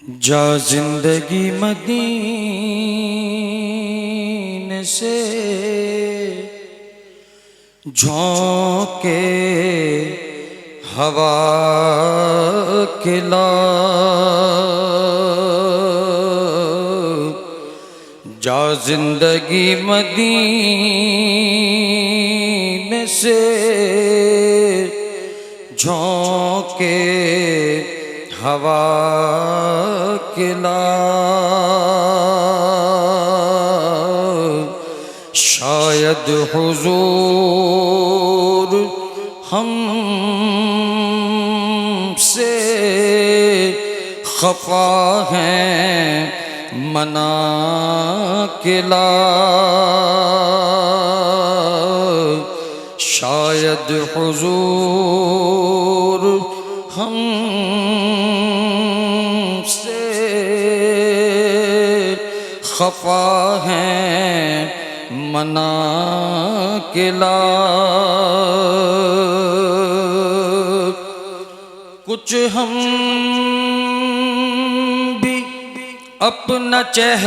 جا زندگی مدینے سے جھونکے ہوا کے لا، جا زندگی مدینے سے جھونکے ہوا کے لا، شاید حضور ہم سے خفا ہیں منا کے لا، شاید حضور ہم سے خفا ہیں منا کے لا، کچھ ہم بھی اپنا چہرہ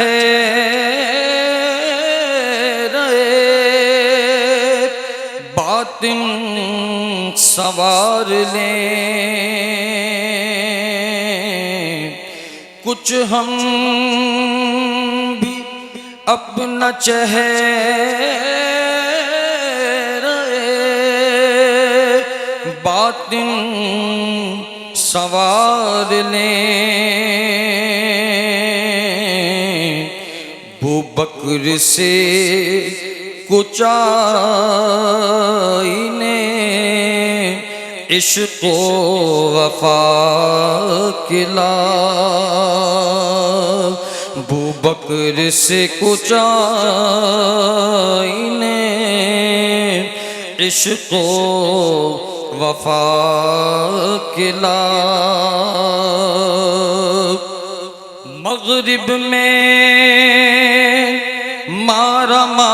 باطن سنوار لیں، کچھ ہم بھی اپنا چہرہ باطن سنوار لیں، بکر سے کچھ آئینے عشق و وفا کے لا، بکر سے کچھ آئینے عشق و وفا کے لا، مغرب میں مارا مارا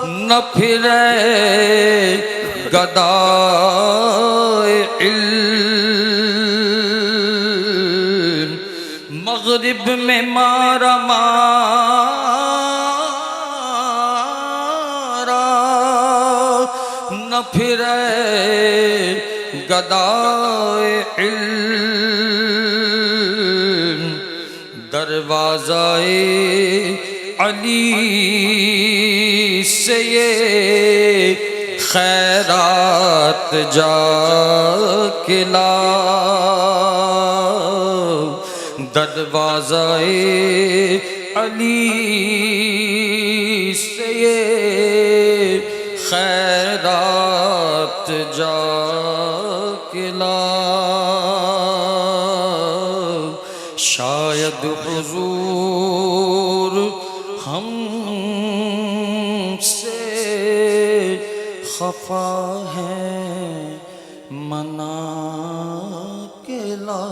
نہ پھرے گدائے علم، مغرب میں مارا مارا نہ پھرے گدائے علم، دروازہ علی سے یہ خیرات جا کے لا، دروازہ علی سے یہ خیرات جا کے لا، شاید حضور ہم سے خفا ہے منا کے لا۔